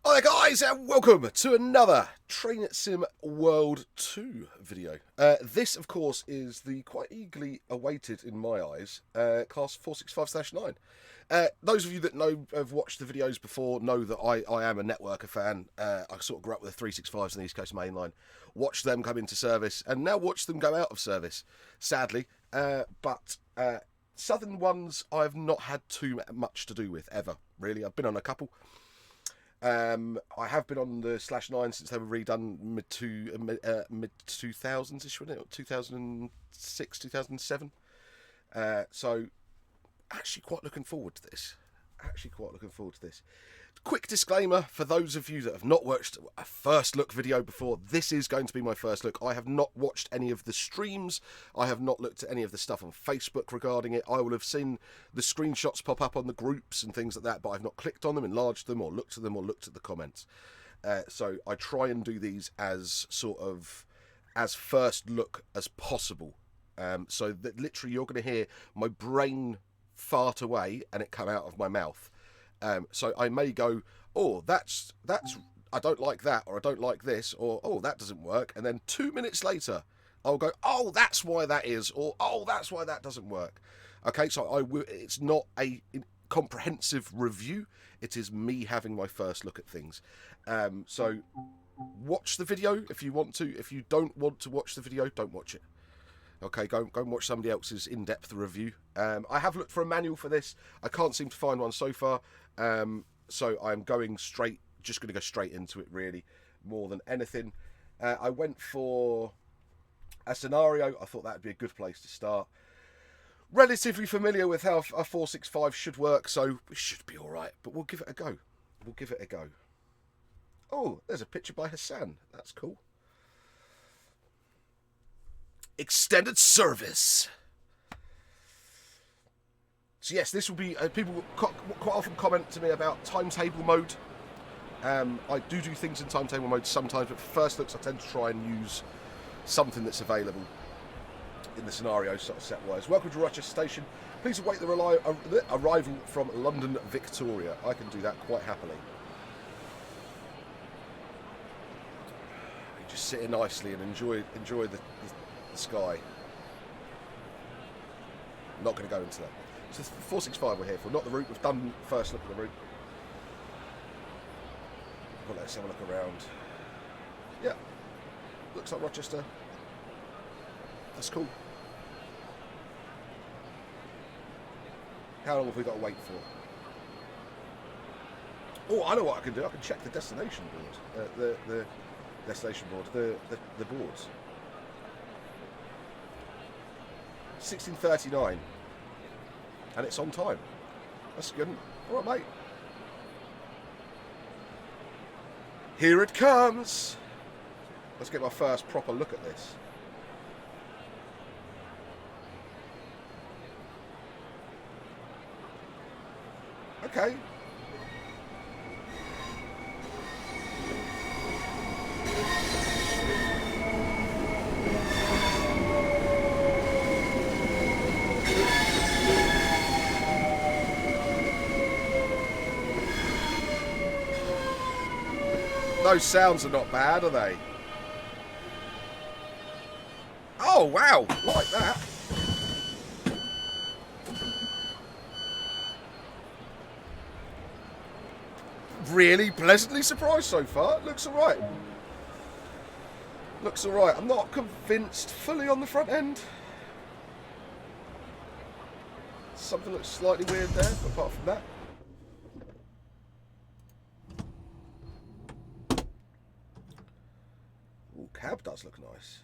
Hi guys, and welcome to another Train Sim World 2 video. This, of course, is the quite eagerly awaited, in my eyes, Class 465/9. Those of you that have watched the videos before know that I am a networker fan. I sort of grew up with the 365s and the East Coast Mainline, watched them come into service, and now watch them go out of service, sadly. But Southern ones I've not had too much to do with, ever, really. I've been on a couple. I have been on the /9 since they were redone mid 2000s ish, wasn't it? 2006, 2007. So actually quite looking forward to this. Quick disclaimer for those of you that have not watched a first look video before, this is going to be my first look. I have not watched any of the streams. I have not looked at any of the stuff on Facebook regarding it. I will have seen the screenshots pop up on the groups and things like that, but I've not clicked on them, enlarged them, or looked at them, or looked at the comments. So I try and do these as sort of as first look as possible. So that literally you're going to hear my brain fart away and it come out of my mouth. So I may go, oh, that's I don't like that, or I don't like this, or oh, that doesn't work, and then 2 minutes later I'll go, oh, that's why that is, or oh, that's why that doesn't work. Okay, so it's not a comprehensive review, it is me having my first look at things. So watch the video if you want to. If you don't want to watch the video, don't watch it. Okay, go and watch somebody else's in-depth review. I have looked for a manual for this. I can't seem to find one so far. So I'm just going to go straight into it, really, more than anything. I went for a scenario. I thought that would be a good place to start. Relatively familiar with how a 465 should work, so we should be all right. But we'll give it a go. Oh, there's a picture by Hassan. That's cool. Extended service. So yes, this will be, people quite often comment to me about timetable mode. I do things in timetable mode sometimes, but for first looks I tend to try and use something that's available in the scenario sort of set wise. Welcome to Rochester Station. Please await the arrival from London Victoria. I can do that quite happily. You just sit here nicely and enjoy the sky. Not going to go into that. So 465 we're here for, not the route. We've done first look at the route. Well, let's have a look around. Yeah, looks like Rochester. That's cool. How long have we got to wait for? Oh, I know what I can do. I can check the destination board. The destination board. The boards. 16:39, and it's on time. That's good. All right, mate. Here it comes. Let's get my first proper look at this. Okay. Those sounds are not bad, are they? Oh, wow, like that. Really pleasantly surprised so far. Looks alright. I'm not convinced fully on the front end. Something looks slightly weird there, but apart from that. Ooh, cab does look nice.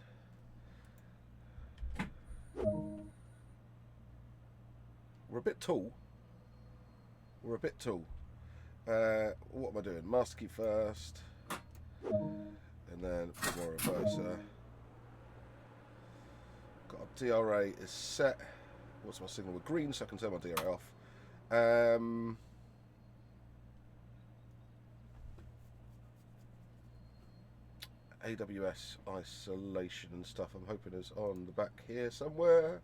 We're a bit tall. What am I doing? Master key first. And then more reverser. Got a DRA is set. What's my signal? With green, so I can turn my DRA off. AWS isolation and stuff, I'm hoping is on the back here somewhere.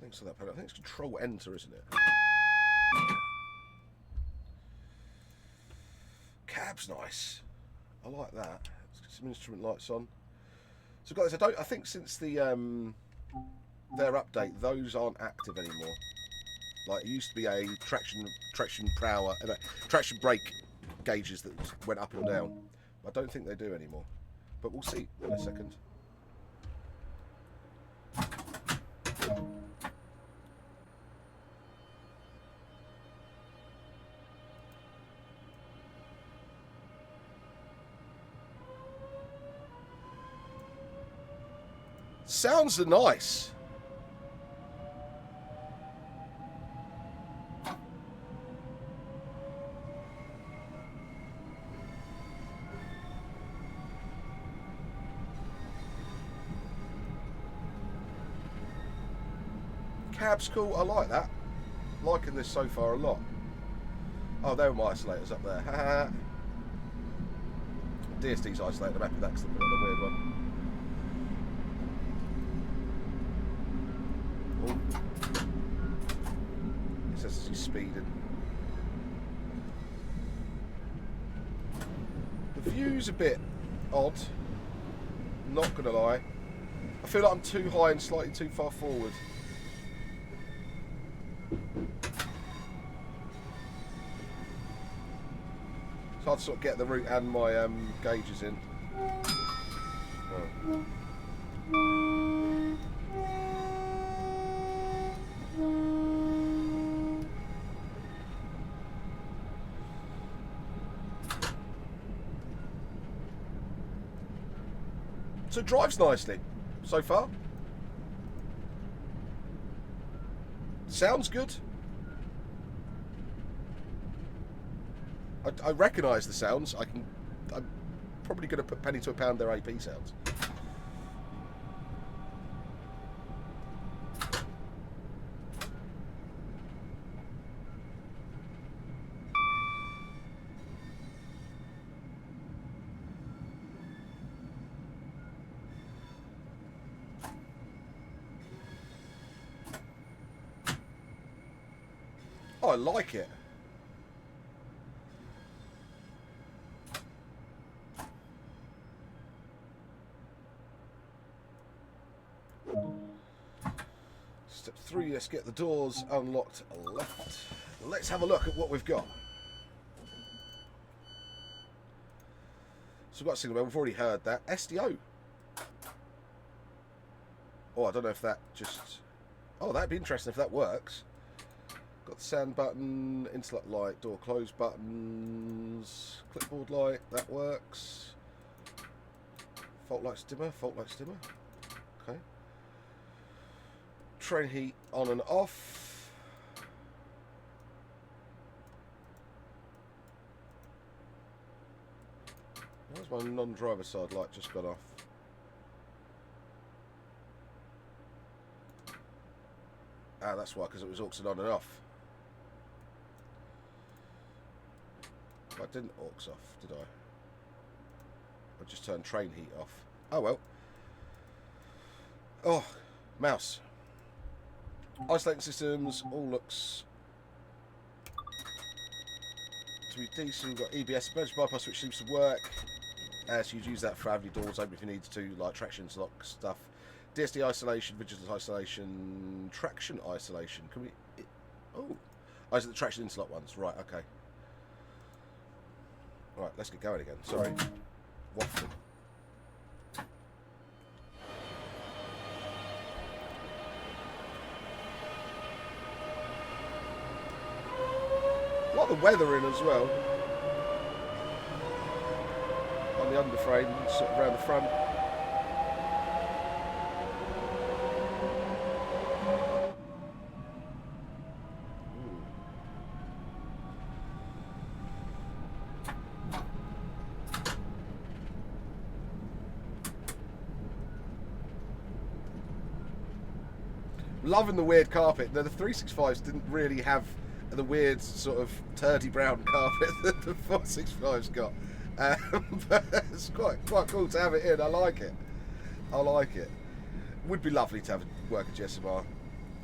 Thanks for that pedal. I think it's Control Enter, isn't it? Cab's nice. I like that. Let's get some instrument lights on. So guys, I think since the their update, those aren't active anymore. Like it used to be a traction brake gauges that went up or down. I don't think they do anymore. But we'll see in a second. Sounds nice. Cab's cool, I like that. Liking this so far a lot. Oh, there were my isolators up there. DSD's isolator, I'm happy that's the weird one. It says he's speeding. The view's a bit odd, not gonna lie. I feel like I'm too high and slightly too far forward. It's hard to sort of get the route and my gauges in. Oh. So it drives nicely so far. Sounds good. I recognise the sounds. I'm probably going to put penny to a pound their AP sounds. Oh, I like it. Step 3, let's get the doors unlocked left. Let's have a look at what we've got. So we've got a signal, we've already heard that. SDO. Oh, I don't know if that just... Oh, that'd be interesting if that works. Got the sound button, interlock light, door close buttons, clipboard light, that works. Fault light dimmer, okay. Train heat on and off. Where's my non-driver side light just gone off? Ah, that's why, because it was auxed on and off. I didn't aux off, did I? I just turned train heat off. Oh well. Oh, mouse. Isolating systems, all looks to be decent. We've got EBS emergency bypass, which seems to work. So you'd use that for having your doors open if you need to, like traction lock stuff. DSD isolation, vigilance isolation, traction isolation. Can we... Oh, is it the traction interlock ones? Right, okay. Right, let's get going again. Sorry. Waffling. Like the weathering as well. On the underframe, sort of around the front. Loving the weird carpet. Now, the 365s didn't really have the weird sort of turdy brown carpet that the 465s got. But it's quite cool to have it in. I like it. I like it. Would be lovely to have a work at GSMR.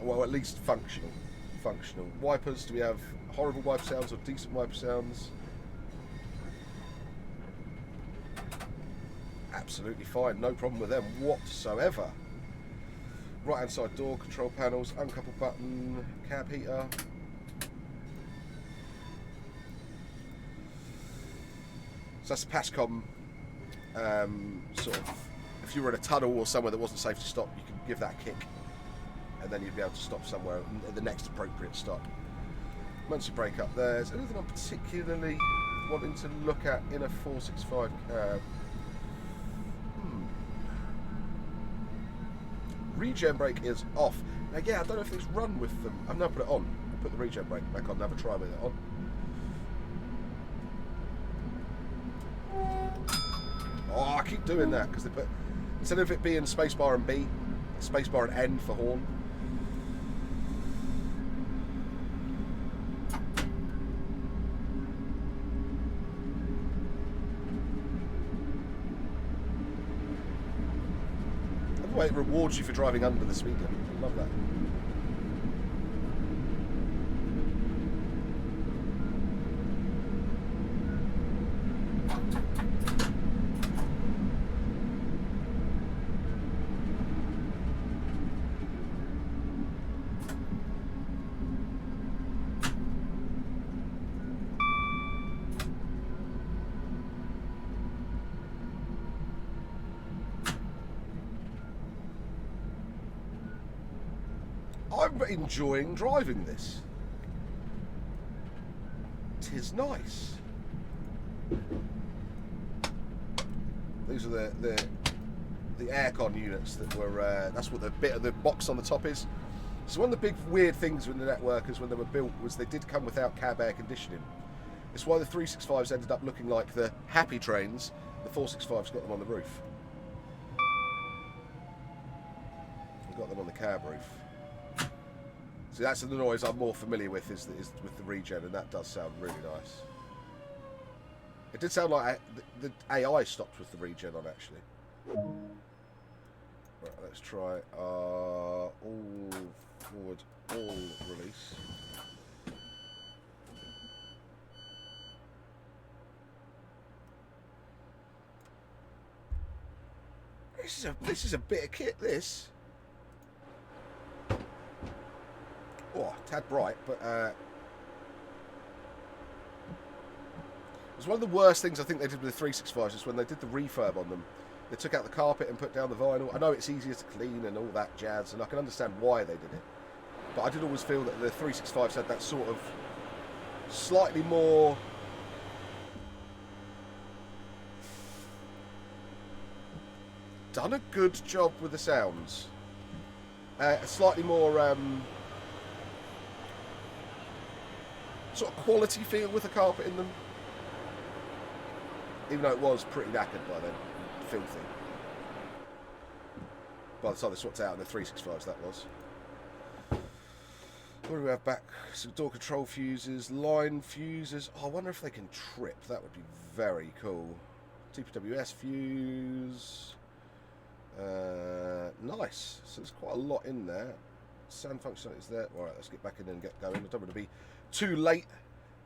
Well, at least functional. Functional. Wipers, do we have horrible wiper sounds or decent wiper sounds? Absolutely fine, no problem with them whatsoever. Right hand side door, control panels, uncoupled button, cab heater. So that's the PASCOM sort of, if you were in a tunnel or somewhere that wasn't safe to stop, you can give that a kick and then you'd be able to stop somewhere at the next appropriate stop. Once you break up there, is there anything I'm particularly wanting to look at in a 465 cab? Regen brake is off. Now, yeah, I don't know if it's run with them. I've now put it on. I'll put the regen brake back on and have a try with it on. Oh, I keep doing that because they put, instead of it being spacebar and B, spacebar and N for horn. The way it rewards you for driving under the speed limit. I love that. I'm enjoying driving this. 'Tis nice. These are the aircon units that were. That's what the bit of the box on the top is. So one of the big weird things with the networkers when they were built was they did come without cab air conditioning. It's why the 365s ended up looking like the happy trains. The 465s got them on the roof. We've got them on the cab roof. So that's the noise I'm more familiar with is with the regen, and that does sound really nice. It did sound like the AI stopped with the regen on, actually. Right, let's try all forward, all release. This is a bit of kit, this. Oh, tad bright, but it was one of the worst things I think they did with the 365s is when they did the refurb on them. They took out the carpet and put down the vinyl. I know it's easier to clean and all that jazz, and I can understand why they did it. But I did always feel that the 365s had that sort of slightly more... done a good job with the sounds. A slightly more... sort of quality feel with the carpet in them, even though it was pretty knackered by then, filthy. By the time they swapped out in the 365s, that was. What do we have back? Some door control fuses, line fuses. Oh, I wonder if they can trip. That would be very cool. TPWS fuse. Nice. So there's quite a lot in there. Sound functionality is there. Alright, let's get back in and get going. I don't want to be too late.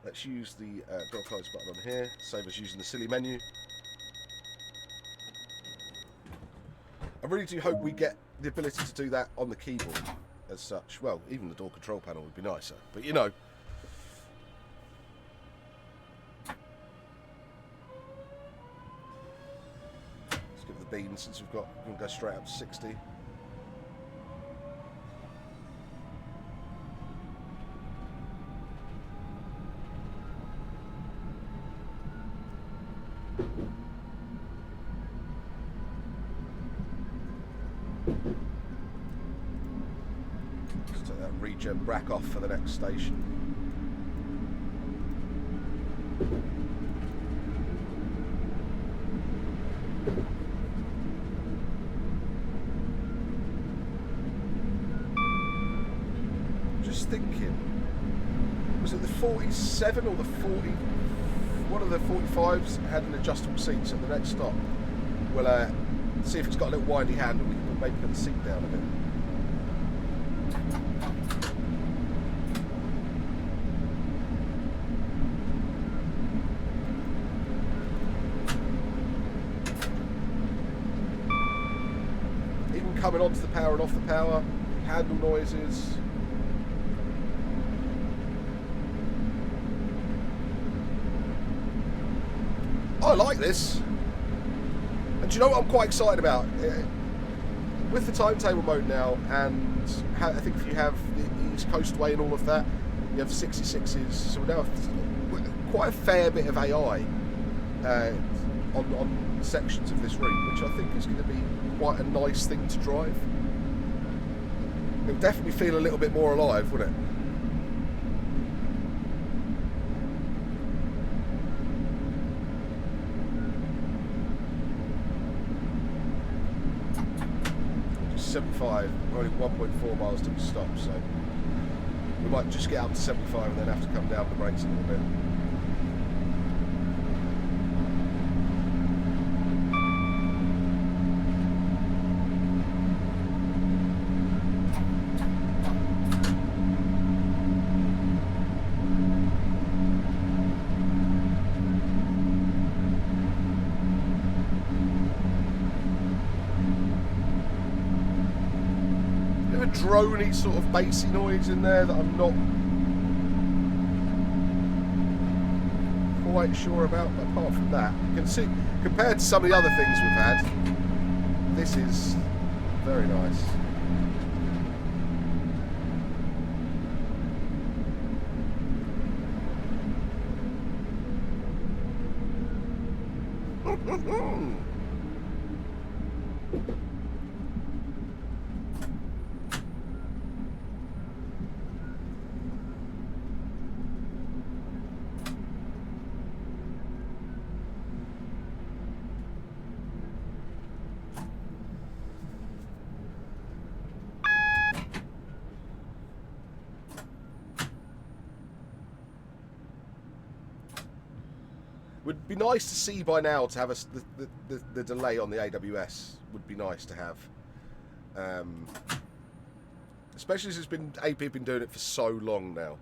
Let's use the door close button on here. Save us using the silly menu. I really do hope we get the ability to do that on the keyboard as such. Well, even the door control panel would be nicer, but you know. Let's give it the bean since we can go straight up to 60. Let's take that regen brack off for the next station. Just thinking, was it the 47 or the 40? One of the 45s had an adjustable seat, so the next stop we'll see if it's got a little windy handle. We can maybe put the seat down a bit. coming onto the power and off the power, handle noises. I like this. And do you know what I'm quite excited about? With the timetable mode now, and I think if you have the East Coast Way and all of that, you have 66s, so we now have quite a fair bit of AI on sections of this route, which I think is going to be quite a nice thing to drive. It would definitely feel a little bit more alive, wouldn't it? Just 75, only 1.4 miles to stop, so we might just get up to 75 and then have to come down the brakes a little bit. Droney sort of bassy noise in there that I'm not quite sure about, but apart from that, you can see, compared to some of the other things we've had, this is very nice. Would be nice to see by now to have the delay on the AWS. Would be nice to have, especially since AP been doing it for so long now.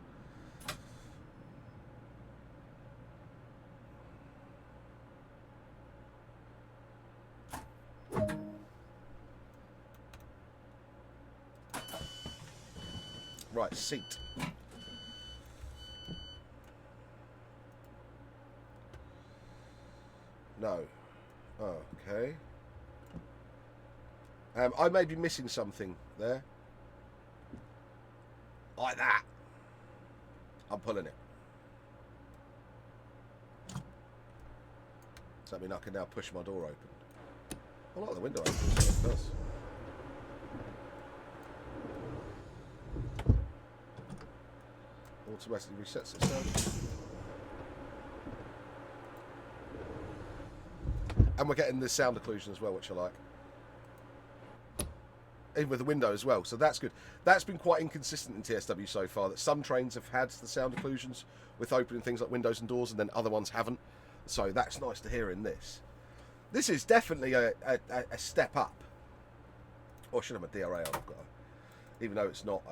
Right, seat. No. Oh, okay. I may be missing something there. Like that. I'm pulling it. Does that mean I can now push my door open? I like the window open, so it does. Automatically resets itself. And we're getting the sound occlusion as well, which I like. Even with the window as well, so that's good. That's been quite inconsistent in TSW so far, that some trains have had the sound occlusions with opening things like windows and doors, and then other ones haven't. So that's nice to hear in this. This is definitely a step up. Or should I have a DRA on? I've got a, even though it's not,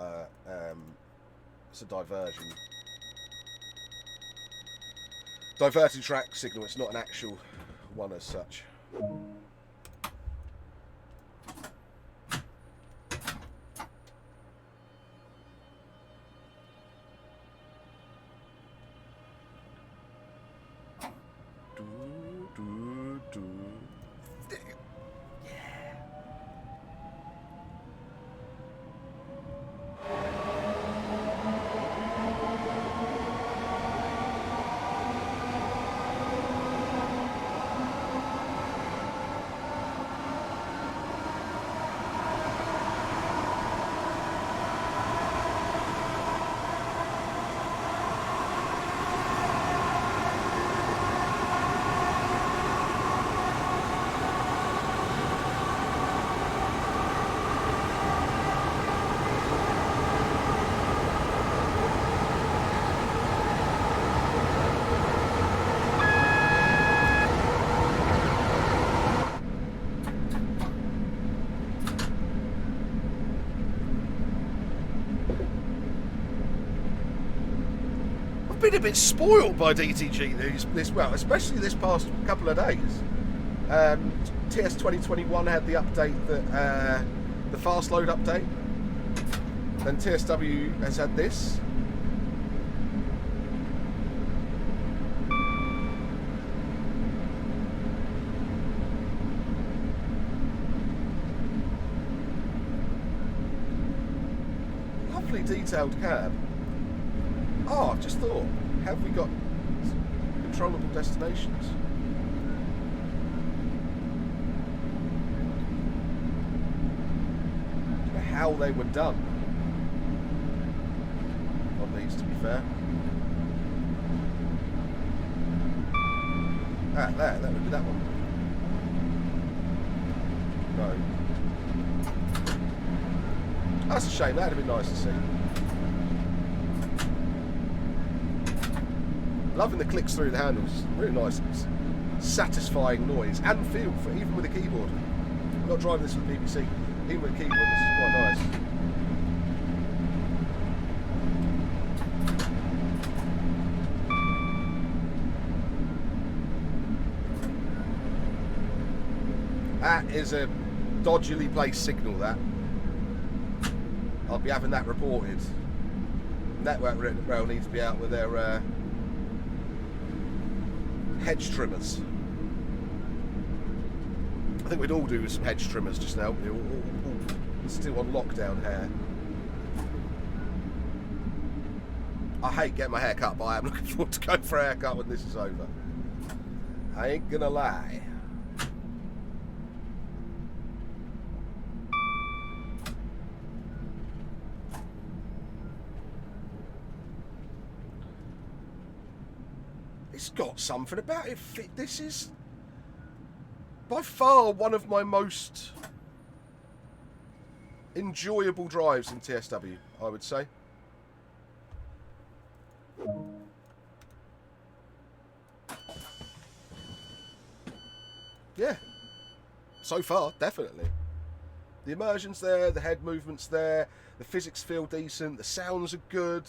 it's a diversion. Diverted track signal, it's not an actual one as such. Been a bit spoiled by DTG this well, especially this past couple of days. TS 2021 had the update that the fast load update. Then TSW has had this. Lovely detailed cab. Oh, I've just thought, have we got controllable destinations? How they were done on these, to be fair. Ah, that would be that one. No. That's a shame, that'd have been nice to see. Loving the clicks through the handles, really nice. It's satisfying noise and feel, for even with a keyboard. I'm not driving this with a BBC. Even with a keyboard, this is quite nice. That is a dodgily placed signal, that. I'll be having that reported. Network Rail needs to be out with their hedge trimmers. I think we'd all do with some hedge trimmers just now. We're all still on lockdown here. I hate getting my hair cut, but I am looking forward to going for a haircut when this is over. I ain't gonna lie. It's got something about it. This is by far one of my most enjoyable drives in TSW, I would say. Yeah, so far, definitely. The immersion's there, the head movement's there, the physics feel decent, the sounds are good.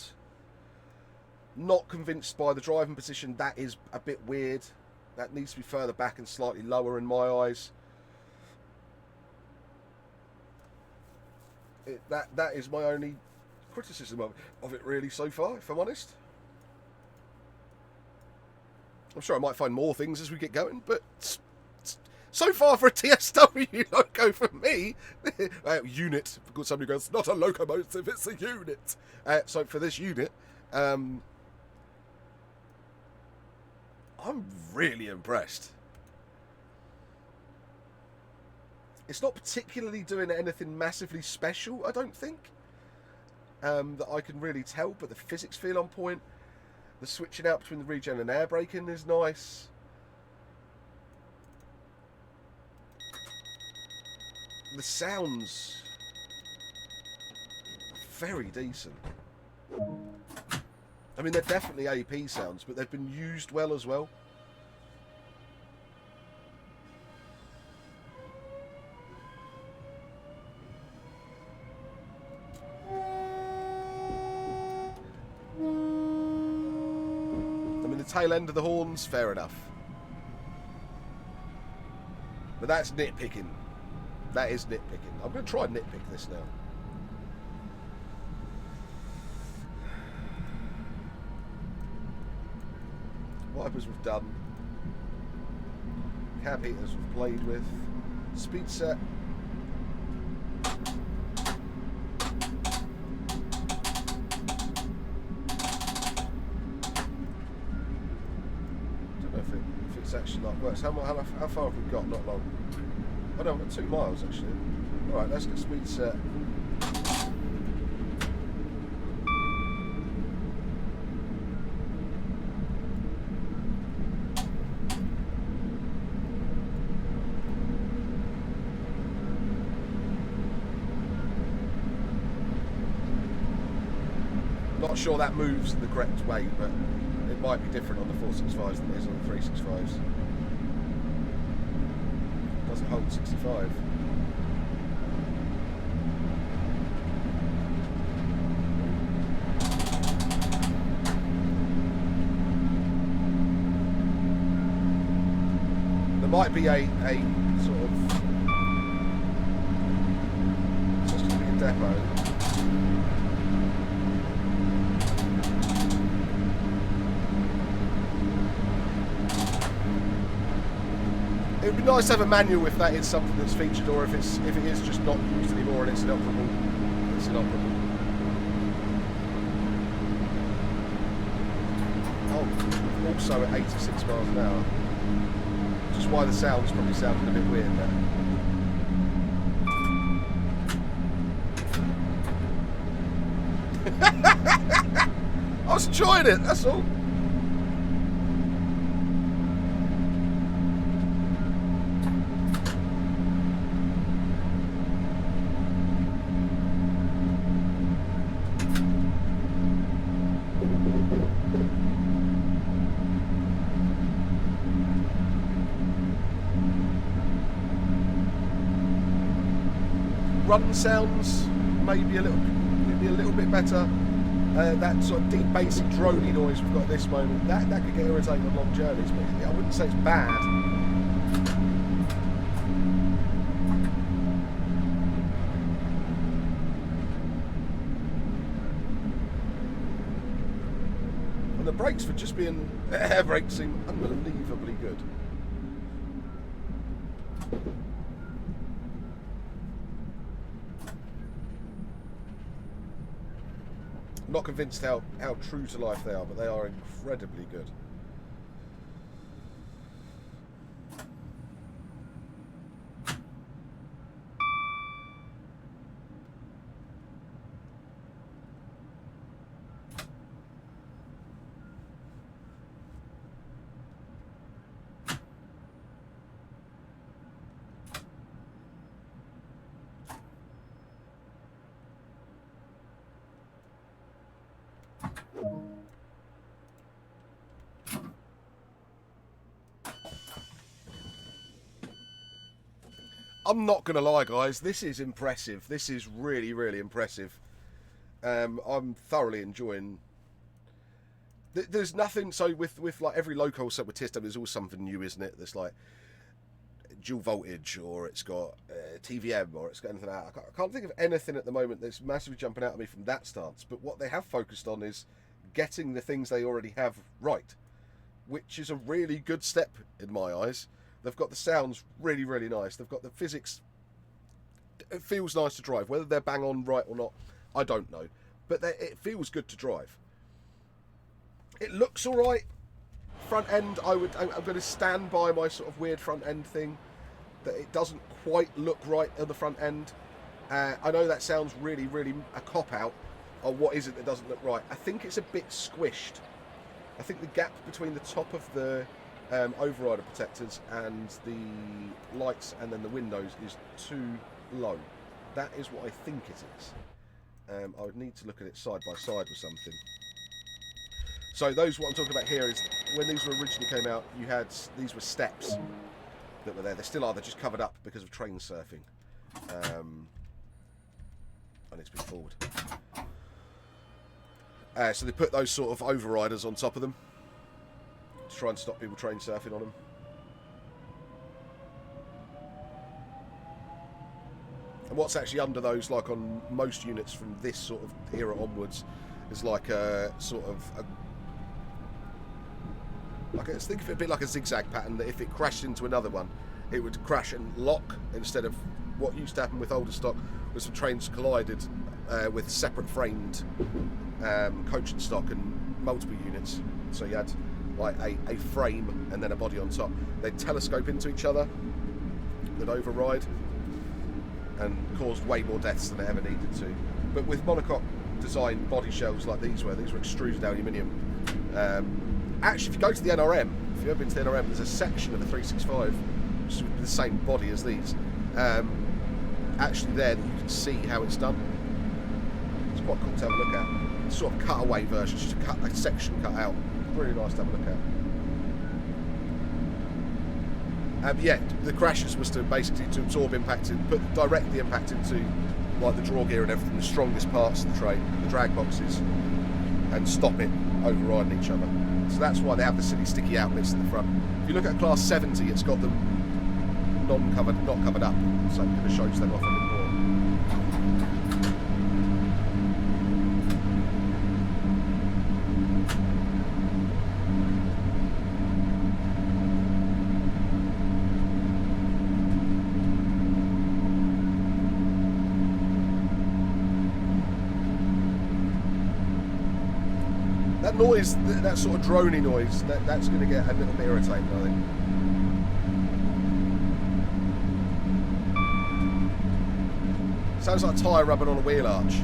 Not convinced by the driving position, that is a bit weird. That needs to be further back and slightly lower in my eyes. That is my only criticism of it really so far, if I'm honest. I'm sure I might find more things as we get going, but so far for a TSW logo for me, unit, because somebody goes, not a locomotive, it's a unit. So for this unit, I'm really impressed. It's not particularly doing anything massively special, I don't think, that I can really tell, but the physics feel on point. The switching out between the regen and air braking is nice. The sounds are very decent. I mean, they're definitely AP sounds, but they've been used well as well. I mean, the tail end of the horns, fair enough. But that's nitpicking. That is nitpicking. I'm going to try and nitpick this now. Wipers we've done. Cab heaters we've played with. Speed set. Don't know if it's actually like works. How far have we got? Not long. Oh no, we've got 2 miles actually. Alright, let's get speed set. Not sure that moves in the correct way, but it might be different on the 465s than it is on the 365s. Doesn't hold 65. There might be a sort of depot. It would be nice to have a manual if that is something that's featured, or if it is just not used anymore and it's inoperable. It's inoperable. Oh, also at 86 miles an hour. Which is why the sound's probably sounding a bit weird now. I was enjoying it, that's all. Run sounds maybe a little bit better. That sort of deep, basic, droney noise we've got at this moment, that could get irritating on long journeys, but I wouldn't say it's bad. And the brakes, for just being air brakes, seem unbelievably good. I'm not convinced how true to life they are, but they are incredibly good. I'm not going to lie, guys, this is impressive. This is really, really impressive. I'm thoroughly enjoying... There's nothing... So with like every local set with TSW, there's always something new, isn't it? There's like dual voltage, or it's got TVM, or it's got anything like that. I can't think of anything at the moment that's massively jumping out at me from that stance. But what they have focused on is getting the things they already have right, which is a really good step in my eyes. They've got the sounds really, really nice. They've got the physics. It feels nice to drive. Whether they're bang on right or not, I don't know. But it feels good to drive. It looks all right. Front end, I'm going to stand by my sort of weird front end thing. That it doesn't quite look right at the front end. I know that sounds really, really a cop-out on what is it that doesn't look right. I think it's a bit squished. I think the gap between the top of the overrider protectors and the lights and then the windows is too low. That is what I think it is. I would need to look at it side by side with something. So those, what I'm talking about here is when these were originally came out, you had, these were steps that were there. They still are, they're just covered up because of train surfing. I need to be forward. So they put those sort of overriders on top of them to try and stop people train surfing on them. And what's actually under those, like on most units from this sort of era onwards, is like a sort of think of it a bit like a zigzag pattern, that if it crashed into another one, it would crash and lock, instead of what used to happen with older stock was some trains collided with separate framed coach and stock and multiple units. So you had like a frame and then a body on top. They'd telescope into each other, they'd override, and caused way more deaths than it ever needed to. But with monocoque designed body shells like these were extruded aluminium. Actually, if you go to the NRM, if you've ever been to the NRM, there's a section of the 365 which is the same body as these. Actually there, that you can see how it's done. It's quite cool to have a look at. It's sort of cutaway version, just a section cut out. Really nice to have a look at. Yeah, the crashes was to basically to absorb impact, put direct the impact into like the draw gear and everything, the strongest parts of the train, the drag boxes, and stop it overriding each other. So that's why they have the silly sticky out bits in the front. If you look at class 70, it's got them not covered up, so it kind of shows them off a bit more. That noise, that sort of drony noise, that's going to get a little bit irritating, I think. Sounds like a tyre rubbing on a wheel arch.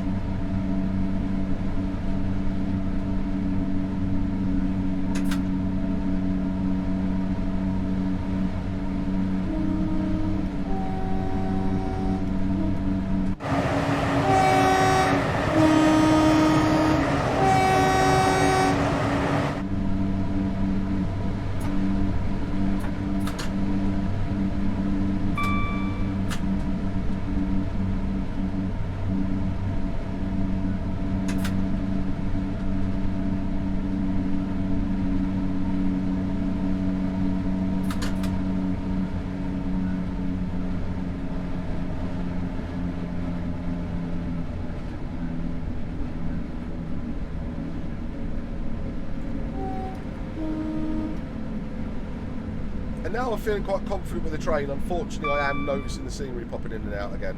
And now I'm feeling quite confident with the train. Unfortunately, I am noticing the scenery popping in and out again,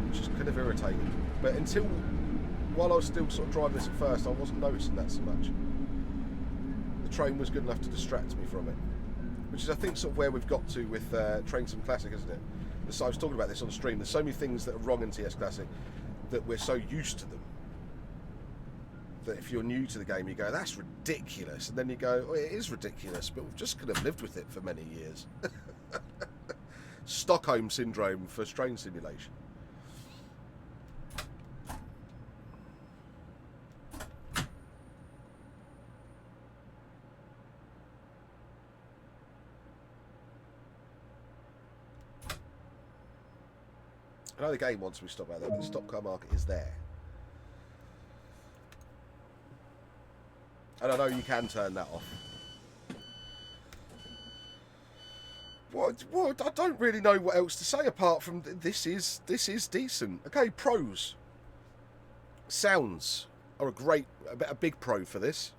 which is kind of irritating. But while I was still sort of driving this at first, I wasn't noticing that so much. The train was good enough to distract me from it, which is, I think, sort of where we've got to with Train Sim Classic, isn't it? So I was talking about this on stream. There's so many things that are wrong in TS Classic that we're so used to them, that if you're new to the game, you go, that's ridiculous. And then you go, oh, it is ridiculous, but we've just kind of lived with it for many years. Stockholm Syndrome for train simulation. I know the game wants me to stop at that, but the stop car market is there. And I know you can turn that off. What? I don't really know what else to say apart from this is decent. Okay, pros. Sounds are a big pro for this.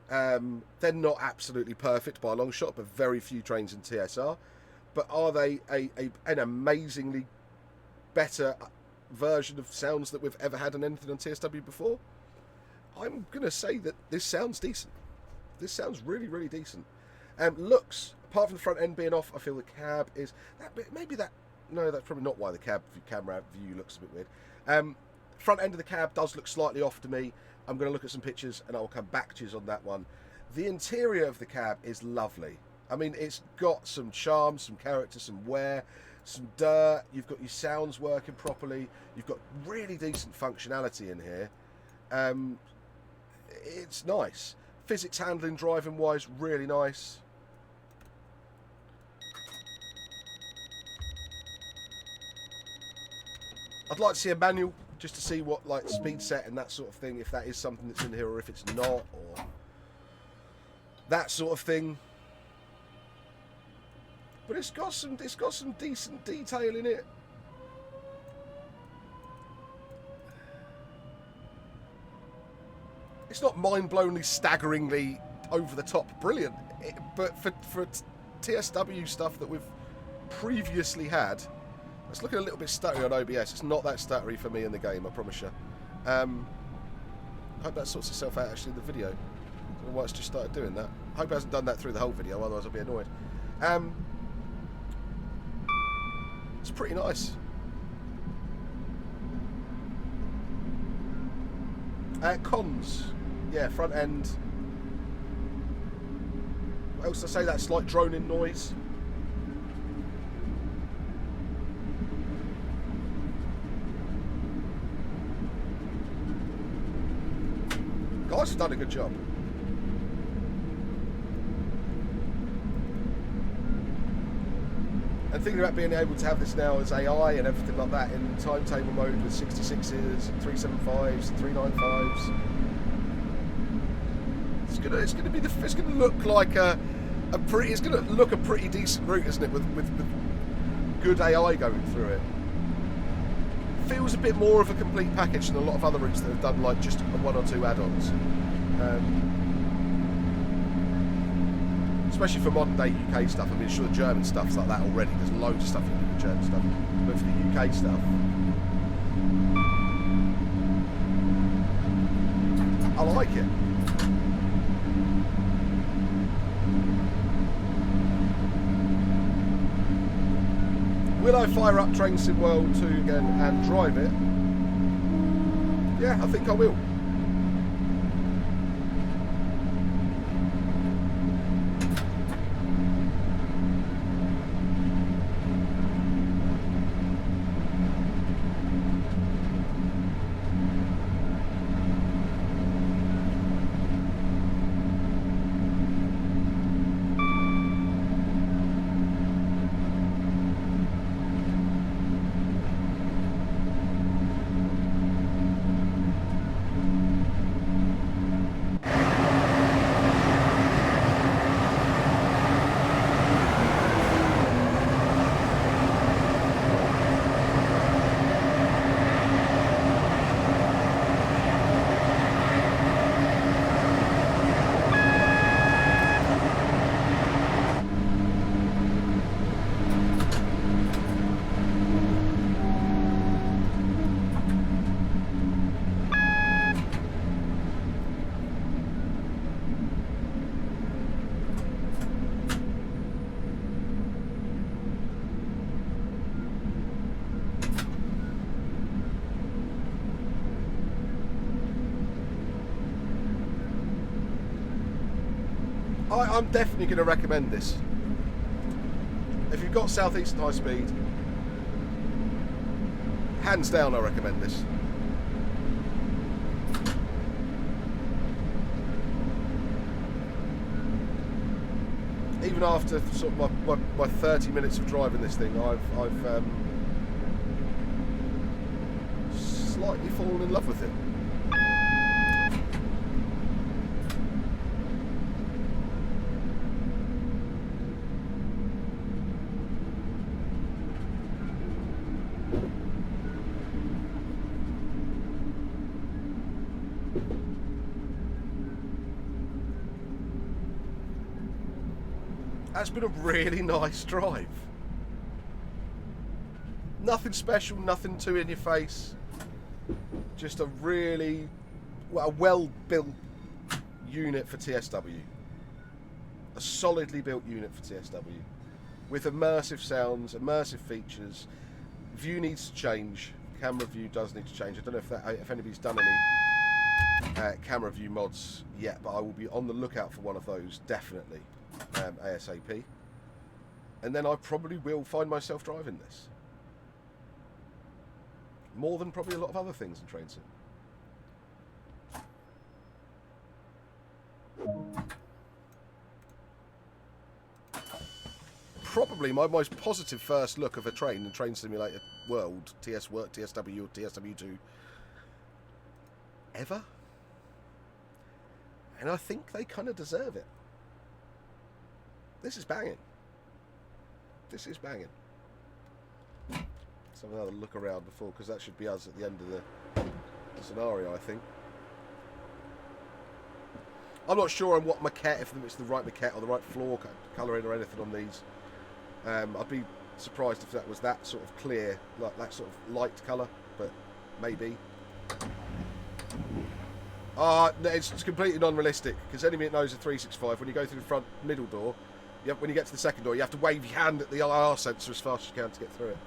They're not absolutely perfect by a long shot, but very few trains in TSR. But are they an amazingly better version of sounds that we've ever had on anything on TSW before? I'm going to say that this sounds decent. This sounds really, really decent. Looks, apart from the front end being off, I feel the cab is... No, that's probably not why the camera view looks a bit weird. Front end of the cab does look slightly off to me. I'm going to look at some pictures and I'll come back to you on that one. The interior of the cab is lovely. I mean, it's got some charm, some character, some wear, some dirt. You've got your sounds working properly. You've got really decent functionality in here. It's nice. Physics handling, driving wise, really nice. I'd like to see a manual just to see what like speed set and that sort of thing, if that is something that's in here or if it's not, or that sort of thing. But it's got some decent detail in it. It's not mind-blowingly, staggeringly, over-the-top brilliant, but for TSW stuff that we've previously had, it's looking a little bit stuttery on OBS. It's not that stuttery for me in the game, I promise you. I hope that sorts itself out actually in the video. I don't know why it's just started doing that. I hope it hasn't done that through the whole video, otherwise I'll be annoyed. It's pretty nice. Cons. Yeah, front end. What else to say? That slight droning noise. Guys have done a good job. And thinking about being able to have this now as AI and everything like that in timetable mode with 66s, 375s, 395s. It's gonna look like it's gonna look a pretty decent route, isn't it? With good AI going through it. Feels a bit more of a complete package than a lot of other routes that have done like just one or two add-ons. Especially for modern day UK stuff. I mean, sure, the German stuff's like that already. There's loads of stuff you can do with German stuff. But for the UK stuff, I like it. Will I fire up Train Sim World 2 again and drive it? Yeah, I think I will. I'm definitely going to recommend this. If you've got Southeastern High Speed, hands down I recommend this. Even after sort of my 30 minutes of driving this thing, I've slightly fallen in love with it. That's been a really nice drive. Nothing special, nothing too in your face. Just a really well-built unit for TSW. A solidly built unit for TSW. With immersive sounds, immersive features. View needs to change. Camera view does need to change. I don't know if anybody's done any camera view mods yet, but I will be on the lookout for one of those, definitely. ASAP, and then I probably will find myself driving this more than probably a lot of other things in Train Sim. Probably my most positive first look of a train in Train Simulator World, TSW or TSW2 ever, and I think they kind of deserve it. This is banging. This is banging. Let's have another look around before, because that should be us at the end of the scenario, I think. I'm not sure on what maquette, if it's the right maquette or the right floor colouring or anything on these. I'd be surprised if that was that sort of clear, like that sort of light colour, but maybe. No, it's completely non-realistic, because anybody that knows a 365, when you go through the front middle door, when you get to the second door, you have to wave your hand at the IR sensor as fast as you can to get through it.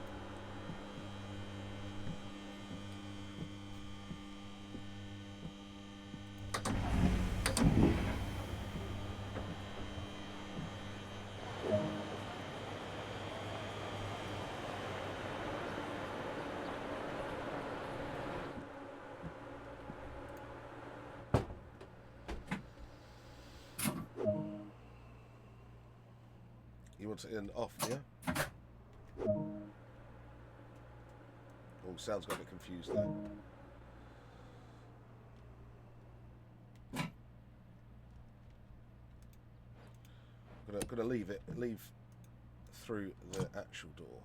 You want it in off, yeah? Oh, sounds got a bit confused there. I'm gonna leave through the actual door.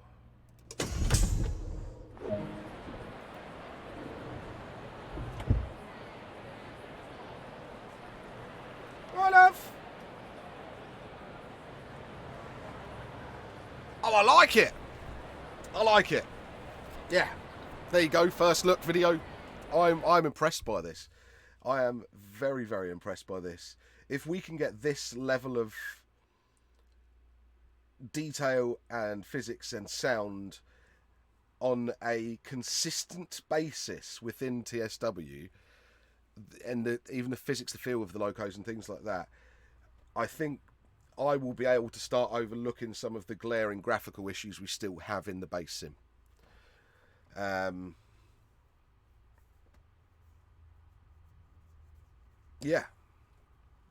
Right, love. Oh, I like it. I like it. Yeah. There you go. First look video. I'm impressed by this. I am very, very impressed by this. If we can get this level of detail and physics and sound on a consistent basis within TSW, and even the physics, the feel of the locos and things like that, I think I will be able to start overlooking some of the glaring graphical issues we still have in the base sim.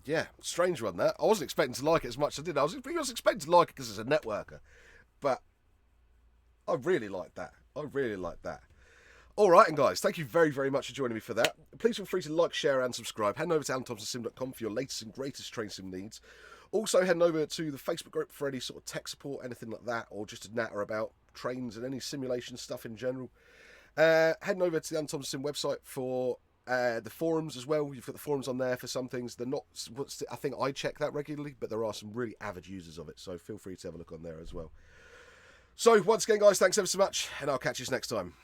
Yeah, strange one that. I wasn't expecting to like it as much as I did. I was expecting to like it because it's a networker, but I really like that. I really like that. All right, and guys, thank you very, very much for joining me for that. Please feel free to like, share, and subscribe. Head over to AlanThompsonSim.com for your latest and greatest train sim needs. Also, head over to the Facebook group for any sort of tech support, anything like that, or just to natter about trains and any simulation stuff in general. Heading over to the Alan Thompson website for the forums as well. You've got the forums on there for some things. They're not, I think I check that regularly, but there are some really avid users of it, so feel free to have a look on there as well. So, once again, guys, thanks ever so much, and I'll catch you next time.